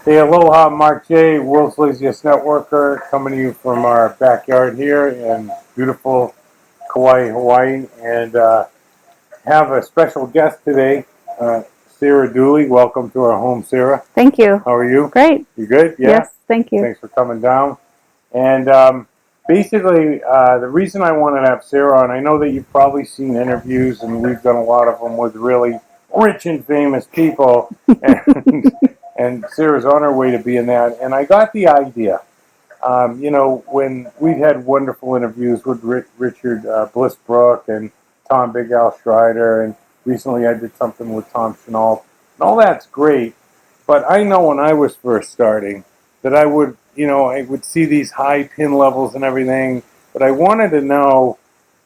Hey, aloha, Mark J, World's Laziest Networker, coming to you from our backyard here in beautiful Kauai, Hawaii, and have a special guest today, Sarah Dooley. Welcome to our home, Sarah. Thank you. How are you? Great. You good? Yeah? Yes, thank you. Thanks for coming down. And basically, the reason I wanted to have Sarah on, I know that you've probably seen interviews, and we've done a lot of them with really rich and famous people, and Sarah's on her way to being that. And I got the idea, when we've had wonderful interviews with Richard Blissbrook and Tom Big Al Schreider, and recently I did something with Tom Chenault, and all that's great. But I know when I was first starting that I would see these high pin levels and everything, but I wanted to know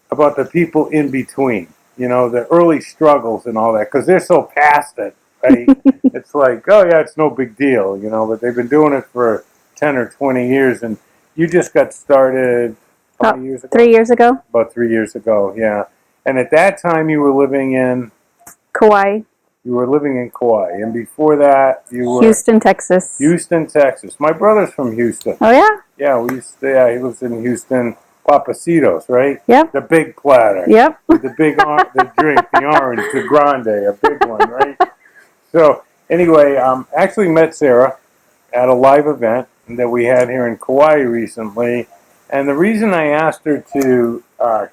about the people in between, the early struggles and all that, because they're so past it, right? It's like, oh yeah, it's no big deal, but they've been doing it for 10 or 20 years, and you just got started how many years ago? 3 years ago. About 3 years ago, yeah. And at that time you were living in Kauai. You were living in Kauai, and before that, you were Houston, Texas. Houston, Texas. My brother's from Houston. Oh yeah. Yeah, he lives in Houston. Papacitos, right? Yep. The big platter. Yep. With the big the drink, the orange, the grande, a big one, right? So anyway, actually met Sarah at a live event that we had here in Kauai recently, and the reason I asked her to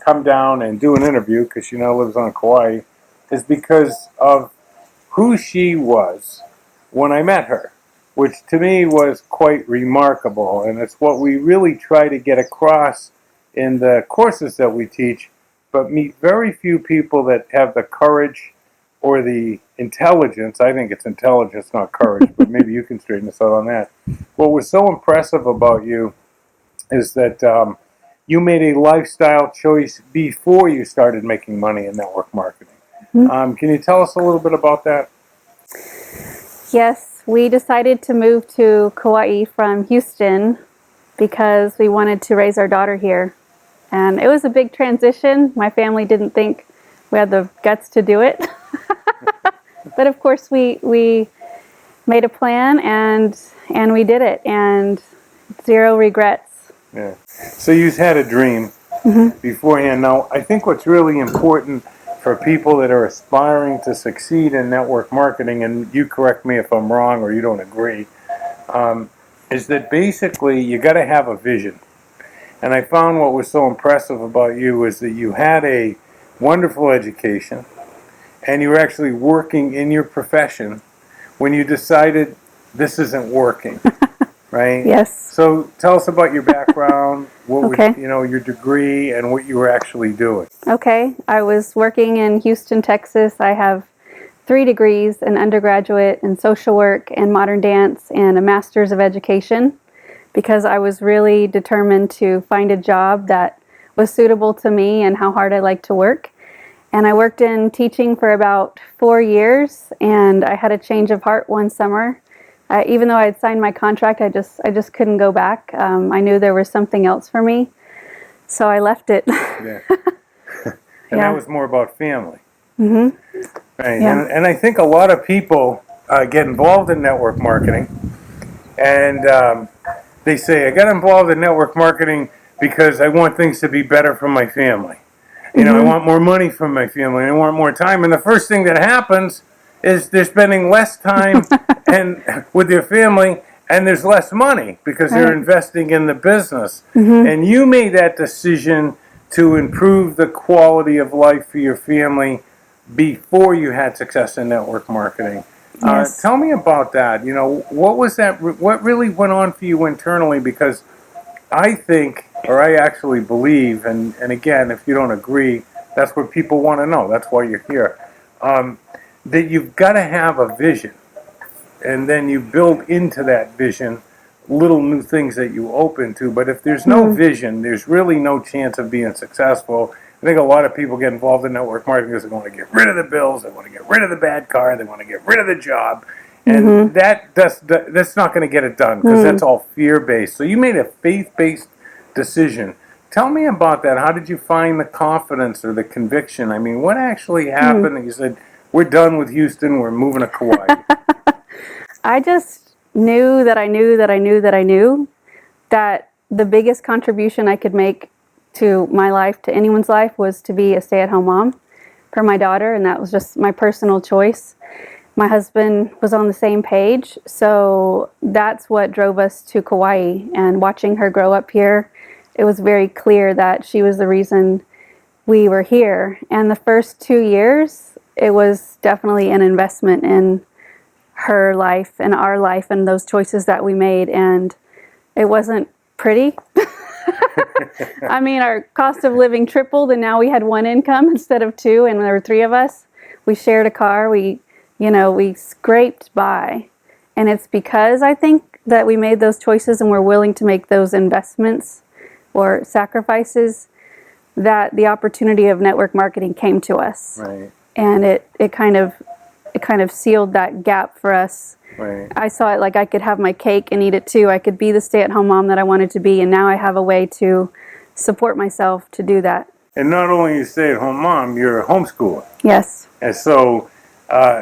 come down and do an interview, because she now lives on Kauai, is because of who she was when I met her, which to me was quite remarkable, and it's what we really try to get across in the courses that we teach, but meet very few people that have the courage or the intelligence. I think it's intelligence, not courage, but maybe you can straighten us out on that. What was so impressive about you is that you made a lifestyle choice before you started making money in network marketing. Can you tell us a little bit about that? Yes, we decided to move to Kauai from Houston because we wanted to raise our daughter here. And it was a big transition. My family didn't think we had the guts to do it. But of course we made a plan and we did it, and zero regrets. Yeah. So you've had a dream beforehand. Now, I think what's really important for people that are aspiring to succeed in network marketing, and you correct me if I'm wrong or you don't agree, is that basically you got to have a vision. And I found what was so impressive about you is that you had a wonderful education, and you were actually working in your profession when you decided this isn't working, right? Yes. So tell us about your background, Okay. your degree, and what you were actually doing. Okay, I was working in Houston, Texas. I have 3 degrees, an undergraduate in social work and modern dance, and a master's of education, because I was really determined to find a job that was suitable to me and how hard I like to work. And I worked in teaching for about 4 years, and I had a change of heart one summer. Even though I had signed my contract, I just couldn't go back. I knew there was something else for me, so I left it. Yeah. And that was more about family. Mm-hmm. Right. Yeah. And I think a lot of people get involved in network marketing, and they say, I got involved in network marketing because I want things to be better for my family. I want more money from my family. I want more time. And the first thing that happens is they're spending less time and with their family, and there's less money because they're investing in the business. And you made that decision to improve the quality of life for your family before you had success in network marketing. Yes. Tell me about that. What was that? What really went on for you internally? Because I think, or I actually believe, and again, if you don't agree, that's what people want to know. That's why you're here. That you've got to have a vision, and then you build into that vision little new things that you open to. But if there's no vision, there's really no chance of being successful. I think a lot of people get involved in network marketing because they want to get rid of the bills, they want to get rid of the bad car, they want to get rid of the job. And that's not going to get it done, because that's all fear-based. So you made a faith-based decision. Tell me about that. How did you find the confidence or the conviction? I mean, what actually happened? You said, we're done with Houston, we're moving to Kauai. I just knew that I knew that I knew that I knew that the biggest contribution I could make to my life, to anyone's life, was to be a stay-at-home mom for my daughter, and that was just my personal choice. My husband was on the same page, so that's what drove us to Kauai. And watching her grow up here, it was very clear that she was the reason we were here. And the first 2 years, it was definitely an investment in her life and our life and those choices that we made. And it wasn't pretty. I mean, our cost of living tripled, and now we had one income instead of two, and there were three of us. We shared a car. We scraped by. And it's because I think that we made those choices and we're willing to make those investments or sacrifices that the opportunity of network marketing came to us. Right. And it kind of sealed that gap for us. Right. I saw it like I could have my cake and eat it too. I could be the stay-at-home mom that I wanted to be, and now I have a way to support myself to do that. And not only you stay-at-home mom, you're a homeschooler. Yes. And so,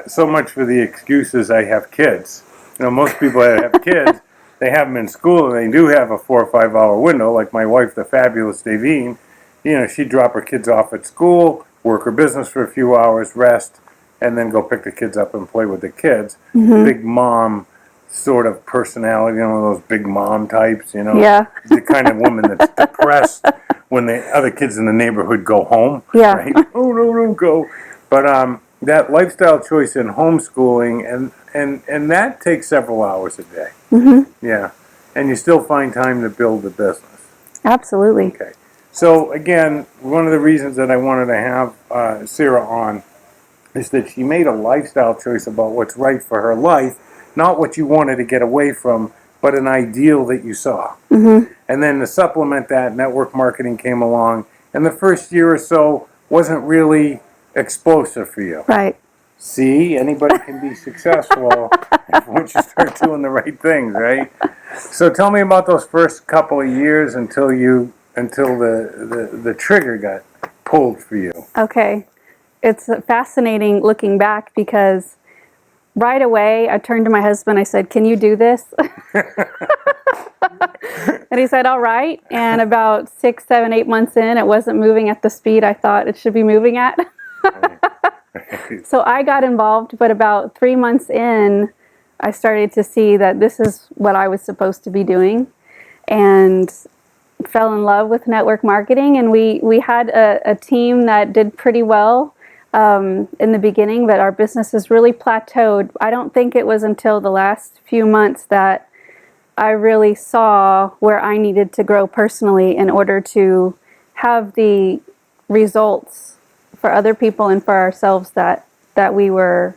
so much for the excuses, I have kids. You know, most people that have kids, they have them in school, and they do have a 4 or 5 hour window. Like my wife, the fabulous Davine, you know, she'd drop her kids off at school, work her business for a few hours, rest, and then go pick the kids up and play with the kids. Mm-hmm. Big mom sort of personality, you know, those big mom types, you know. Yeah. The kind of woman that's depressed when the other kids in the neighborhood go home. Yeah. Right? Oh, no, don't go. But that lifestyle choice in homeschooling, and that takes several hours a day. Mm-hmm. Yeah. And you still find time to build the business. Absolutely. Okay. So, again, one of the reasons that I wanted to have Sarah on is that she made a lifestyle choice about what's right for her life, not what you wanted to get away from, but an ideal that you saw. Mm-hmm. And then to supplement that, network marketing came along, and the first year or so wasn't really explosive for you. Right. See, anybody can be successful once you start doing the right things, right? So tell me about those first couple of years until the trigger got pulled for you. Okay. It's fascinating looking back because right away I turned to my husband. I said, "Can you do this?" And he said, "All right." And about 6, 7, 8 months in, it wasn't moving at the speed I thought it should be moving at. So I got involved, but about 3 months in, I started to see that this is what I was supposed to be doing, and fell in love with network marketing. And we had a team that did pretty well in the beginning, but our business has really plateaued. I don't think it was until the last few months that I really saw where I needed to grow personally in order to have the results for other people and for ourselves that we were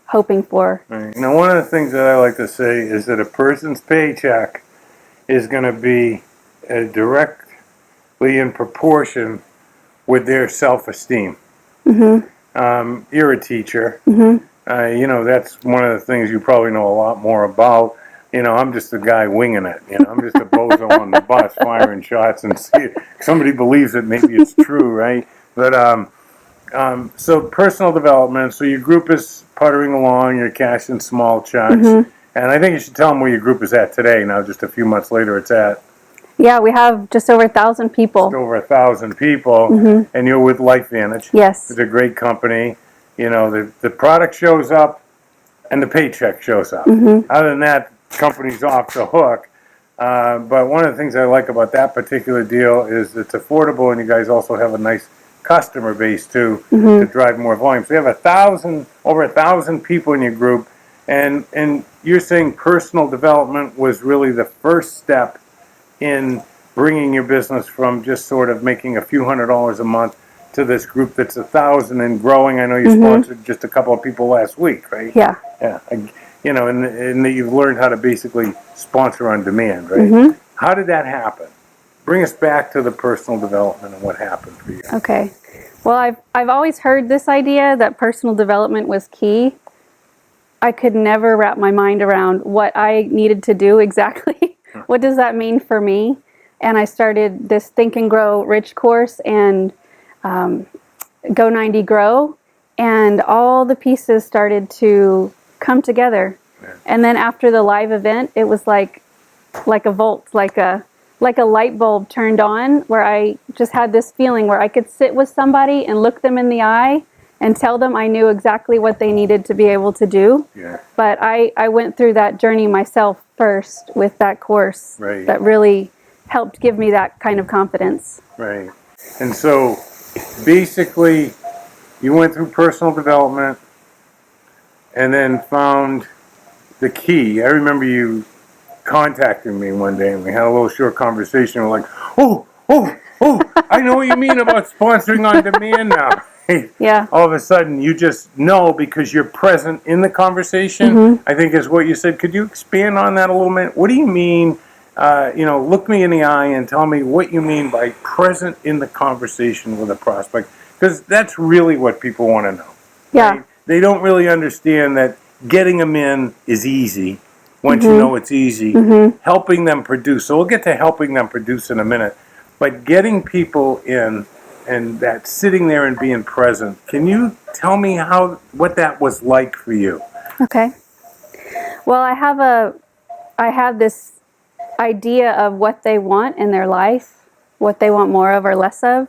hoping for. Right. Now, one of the things that I like to say is that a person's paycheck is going to be directly in proportion with their self-esteem. Mm-hmm. You're a teacher. Mm-hmm. You know, that's one of the things you probably know a lot more about. You know, I'm just a guy winging it. You know, I'm just a bozo on the bus firing shots and see if somebody believes it, maybe it's true, right? But so personal development. So your group is puttering along. You're cashing small checks, Mm-hmm. and I think you should tell them where your group is at today. Now, just a few months later, it's at Yeah, we have just over 1,000 people. just over 1,000 people, Mm-hmm. and you're with LifeVantage. Yes. It's a great company. You know, the product shows up, and the paycheck shows up. Mm-hmm. Other than that, company's off the hook. But one of the things I like about that particular deal is it's affordable, and you guys also have a nice customer base too to drive more volume. So you have over 1,000 people in your group, and you're saying personal development was really the first step in bringing your business from just sort of making a few $100s a month to this group that's 1,000 and growing. I know you sponsored just a couple of people last week, right? Yeah. Yeah. You know, and that you've learned how to basically sponsor on demand, right? How did that happen? Bring us back to the personal development and what happened for you. Okay. Well, I've always heard this idea that personal development was key. I could never wrap my mind around what I needed to do exactly. What does that mean for me? And I started this Think and Grow Rich course and Go 90 Grow, and all the pieces started to come together. Yeah. And then after the live event, it was like a volt, like a light bulb turned on, where I just had this feeling where I could sit with somebody and look them in the eye and tell them I knew exactly what they needed to be able to do. Yeah. But I went through that journey myself first with that course. Right. That really helped give me that kind of confidence. Right. And so basically you went through personal development and then found the key. I remember you contacted me one day and we had a little short conversation. We're like, oh, I know what you mean about sponsoring on demand now. Yeah. All of a sudden you just know because you're present in the conversation, I think is what you said. Could you expand on that a little bit? What do you mean, look me in the eye and tell me what you mean by present in the conversation with a prospect? Because that's really what people want to know. Yeah. Right? They don't really understand that getting them in is easy. Once you know it's easy, helping them produce. So we'll get to helping them produce in a minute. But getting people in and that sitting there and being present, can you tell me what that was like for you? Okay. Well, I have this idea of what they want in their life, what they want more of or less of.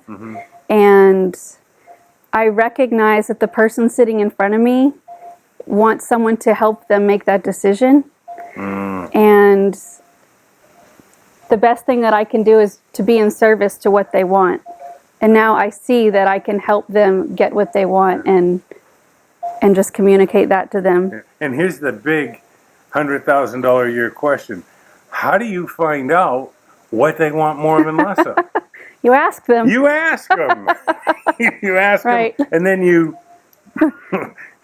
And I recognize that the person sitting in front of me wants someone to help them make that decision. And the best thing that I can do is to be in service to what they want. And now I see that I can help them get what they want and just communicate that to them. And here's the big $100,000 a year question. How do you find out what they want more of and less of? You ask them. You ask them. You ask Right. them. And then you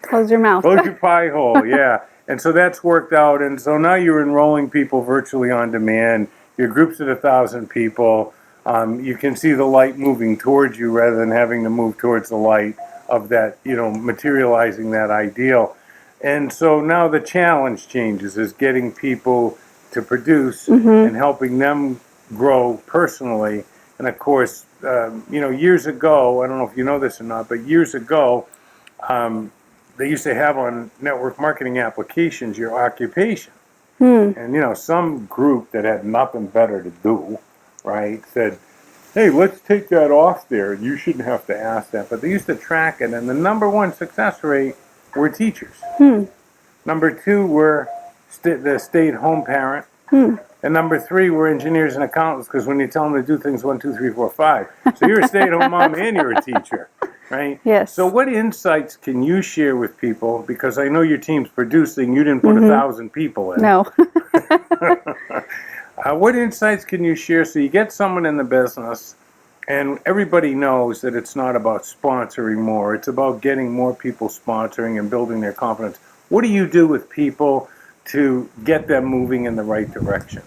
Close your mouth. close your pie hole. Yeah. And so that's worked out. And so now you're enrolling people virtually on demand. Your group's at 1,000 people. You can see the light moving towards you rather than having to move towards the light of that, materializing that ideal. And so now the challenge changes, is getting people to produce and helping them grow personally. And of course, years ago, I don't know if you know this or not, but years ago, they used to have on network marketing applications your occupation. And, some group that had nothing better to do, right, said, hey, let's take that off there. You shouldn't have to ask that. But they used to track it, and the number one success rate were teachers. Number two were the stay-at-home parent. And number three were engineers and accountants, because when you tell them to do things 1, 2, 3, 4, 5. So you're a stay-at-home mom and you're a teacher, right? Yes. So what insights can you share with people? Because I know your team's producing. You didn't put 1,000 people in. No. What insights can you share so you get someone in the business and everybody knows that it's not about sponsoring more. It's about getting more people sponsoring and building their confidence. What do you do with people to get them moving in the right direction?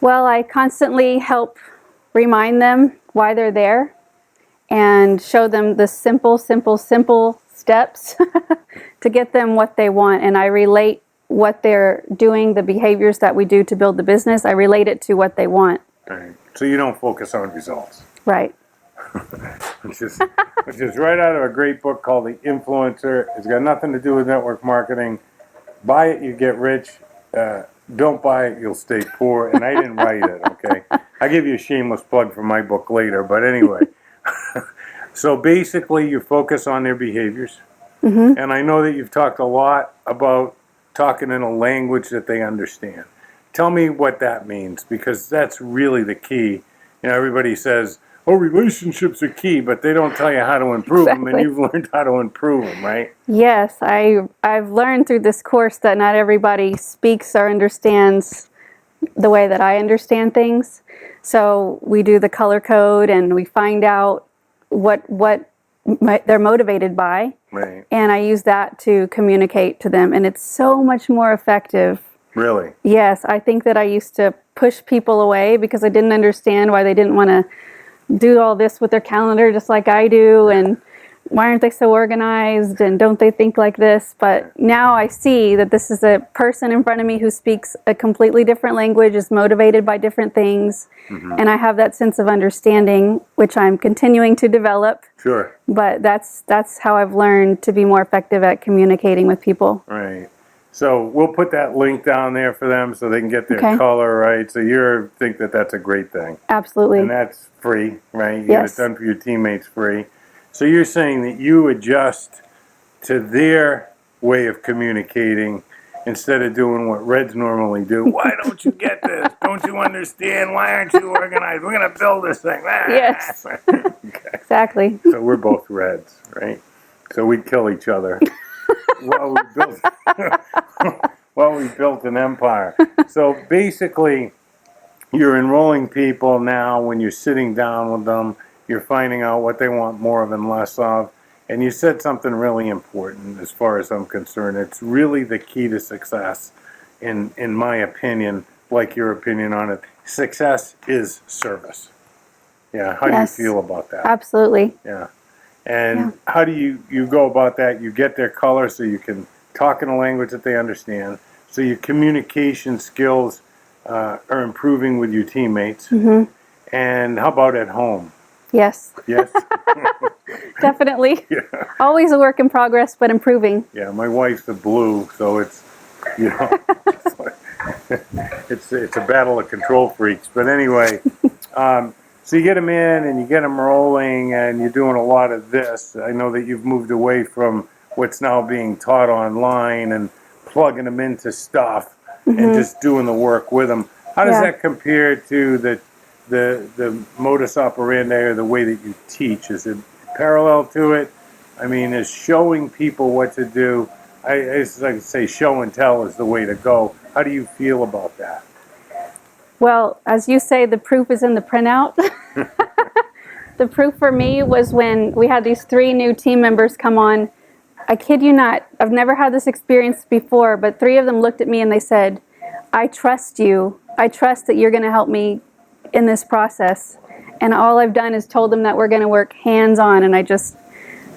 Well, I constantly help remind them why they're there and show them the simple steps to get them what they want. And I relate what they're doing, the behaviors that we do to build the business, I relate it to what they want. Right. So you don't focus on results. Right. which is right out of a great book called The Influencer. It's got nothing to do with network marketing. Buy it, you get rich. Don't buy it, you'll stay poor. And I didn't write it, okay? I'll give you a shameless plug for my book later. But anyway, so basically you focus on their behaviors. And I know that you've talked a lot about talking in a language that they understand. Tell me what that means, because that's really the key. Everybody says, oh, relationships are key, but they don't tell you how to improve them, and you've learned how to improve them, right? Yes, I've learned through this course that not everybody speaks or understands the way that I understand things. So we do the color code, and we find out what they're motivated by. Right. And I use that to communicate to them, and it's so much more effective. Really? Yes, I think that I used to push people away because I didn't understand why they didn't want to do all this with their calendar just like I do, and why aren't they so organized, and don't they think like this? But now I see that this is a person in front of me who speaks a completely different language, is motivated by different things, and I have that sense of understanding, which I'm continuing to develop. Sure. But that's how I've learned to be more effective at communicating with people. Right. So we'll put that link down there for them so they can get their Okay. color right. So you think that that's a great thing. Absolutely. And that's free, right? You Yes. get it done for your teammates free. So you're saying that you adjust to their way of communicating instead of doing what Reds normally do. Why don't you get this? Don't you understand? Why aren't you organized? We're going to build this thing. Yes. Okay. Exactly. So we're both Reds, right? So we'd kill each other while we built while we built an empire. So basically, you're enrolling people now. When you're sitting down with them, you're finding out what they want more of and less of. And you said something really important as far as I'm concerned. It's really the key to success, in my opinion, like your opinion on it. Success is service. Yeah, how Yes. do you feel about that? Absolutely. Yeah. And how do you go about that? You get their color so you can talk in a language that they understand. So your communication skills are improving with your teammates. Mm-hmm. And how about at home? Yes. Yes? Definitely. Yeah. Always a work in progress, but improving. Yeah, my wife's a blue, so it's, you know, it's a battle of control freaks. But anyway, so you get them in and you get them rolling and you're doing a lot of this. I know that you've moved away from what's now being taught online and plugging them into stuff and just doing the work with them. How does that compare to the modus operandi or the way that you teach? Is it parallel to it? I mean, is showing people what to do, as I say, show and tell is the way to go. How do you feel about that? Well, as you say, the proof is in the printout. The proof for me was when we had these 3 new team members come on. I kid you not, I've never had this experience before, but 3 of them looked at me and they said, I trust you. I trust that you're going to help me in this process. And all I've done is told them that we're going to work hands-on, and I just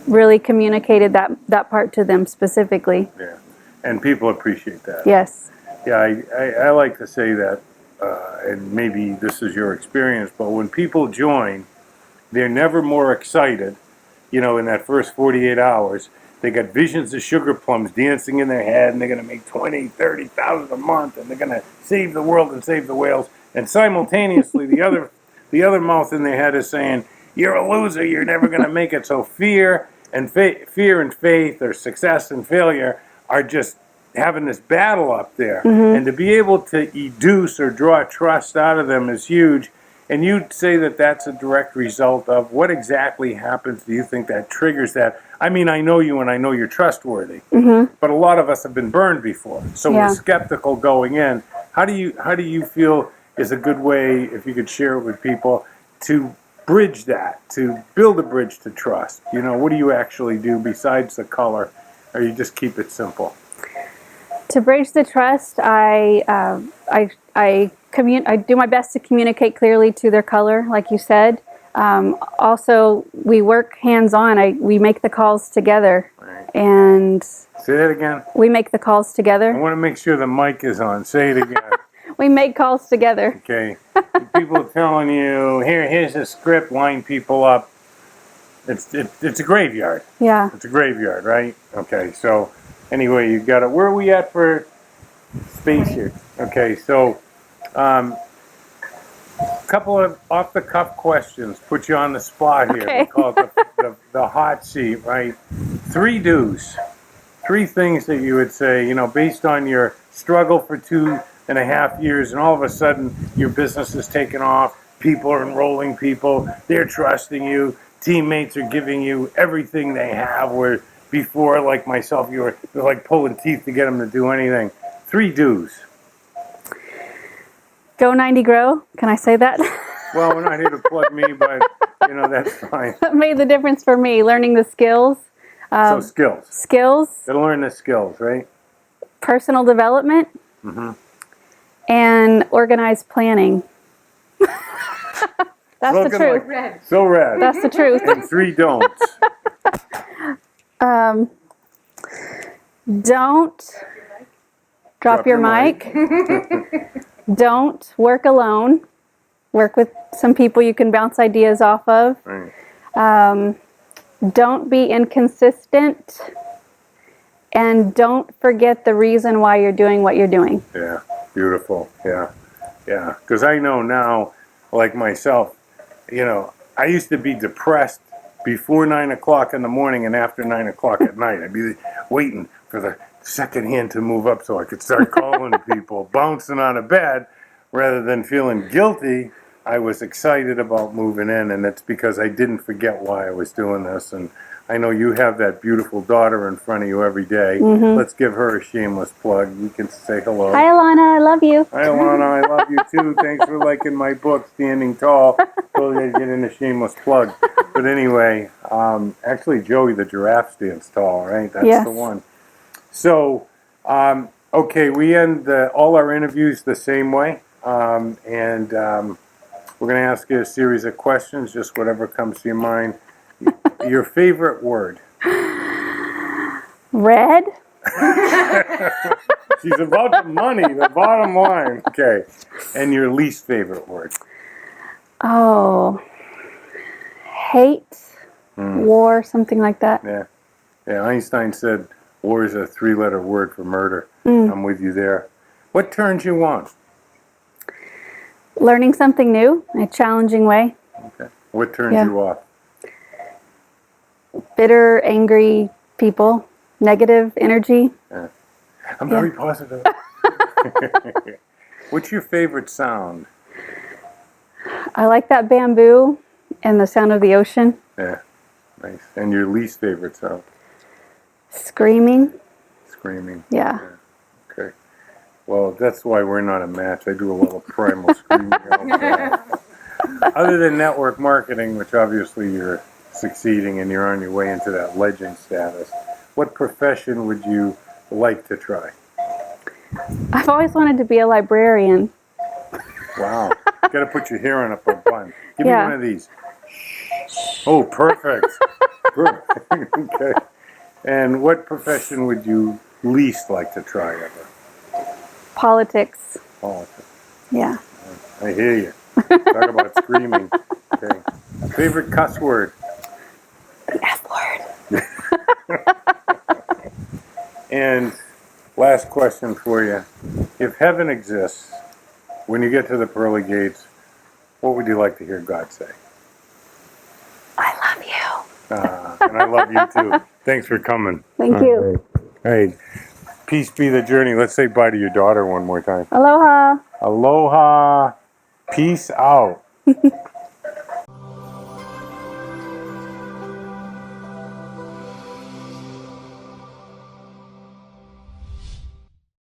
really communicated that part to them specifically. Yeah, and people appreciate that. Yes. Yeah, I like to say that, and maybe this is your experience, but when people join, they're never more excited, you know, in that first 48 hours. They got visions of sugar plums dancing in their head, and they're going to make 20, 30,000 a month, and they're going to save the world and save the whales. And simultaneously, the other mouth in their head is saying, "You're a loser. You're never going to make it." So fear and faith, or success and failure, are just having this battle up there. And to be able to educe or draw trust out of them is huge. And you'd say that that's a direct result of what exactly happens? Do you think that triggers that? I mean, I know you and I know you're trustworthy, but a lot of us have been burned before, so we're skeptical going in. How do you feel is a good way, if you could share it with people, to bridge that, to build a bridge to trust? You know, what do you actually do besides the color, or you just keep it simple? To bridge the trust, I do my best to communicate clearly to their color, like you said. Also, we work hands-on. We make the calls together. Right. And Say that again. we make the calls I together. want to make sure the mic is on. Say it again. We make calls together. Okay. People are telling you, here's a script, line people up. It's a graveyard. Yeah. It's a graveyard, right? Okay, so anyway, you got it. Where are we at for space here? Okay, so couple of off-the-cuff questions. Put you on the spot here. Okay. We call it the hot seat, right? 3 do's. 3 things that you would say, you know, based on your struggle for 2.5 years, and all of a sudden your business is taking off. People are enrolling people. They're trusting you. Teammates are giving you everything they have, where before, like myself, you were like pulling teeth to get them to do anything. 3 do's. Go 90 Grow. Can I say that? Well, we're not here to plug me, but, you know, that's fine. That made the difference for me, learning the skills. So skills. Skills, Gotta learn the skills, right? personal development, and organized planning. That's the Looking truth. like so red. That's the truth. And 3 don'ts. Don't drop your mic. Don't work alone. Work with some people you can bounce ideas off of. Right. Don't be inconsistent. And don't forget the reason why you're doing what you're doing. Yeah, beautiful. Yeah, yeah. Because I know now, like myself, I used to be depressed before 9 o'clock in the morning and after 9 o'clock at night. I'd be waiting for the second hand to move up so I could start calling people, bouncing on a bed, rather than feeling guilty. I was excited about moving in, and it's because I didn't forget why I was doing this. And I know you have that beautiful daughter in front of you every day. Mm-hmm. Let's give her a shameless plug. You can say hello. Hi, Alana. I love you. Hi, Alana. I love you too. Thanks for liking my book, Standing Tall. So they get in a shameless plug. But anyway, actually, Joey the giraffe stands tall, right? That's the one. So, okay, we end all our interviews the same way. And we're going to ask you a series of questions, just whatever comes to your mind. Your favorite word? Red. She's about the money, the bottom line. Okay. And your least favorite word? Oh, hate, war, something like that. Yeah. Yeah, Einstein said war is a 3-letter word for murder. I'm with you there. What turns you on? Learning something new in a challenging way. Okay. What turns you off? Bitter, angry people, negative energy. Yeah. I'm very positive. What's your favorite sound? I like that bamboo and the sound of the ocean. Yeah, nice. And your least favorite sound? Screaming. Screaming. Yeah. Okay. Well, that's why we're not a match. I do a little primal screaming. Other than network marketing, which obviously you're succeeding and you're on your way into that legend status, what profession would you like to try? I've always wanted to be a librarian. Wow. Got to put your hair on up a bun. Give me one of these. Oh, perfect. Perfect. Okay. And what profession would you least like to try ever? Politics. Politics. Yeah. I hear you. Talk about screaming. Okay. Favorite cuss word? The F word. And last question for you. If heaven exists, when you get to the pearly gates, what would you like to hear God say? I love you. And I love you too. Thanks for coming. Thank you. Hey, peace be the journey. Let's say bye to your daughter one more time. Aloha. Aloha. Peace out.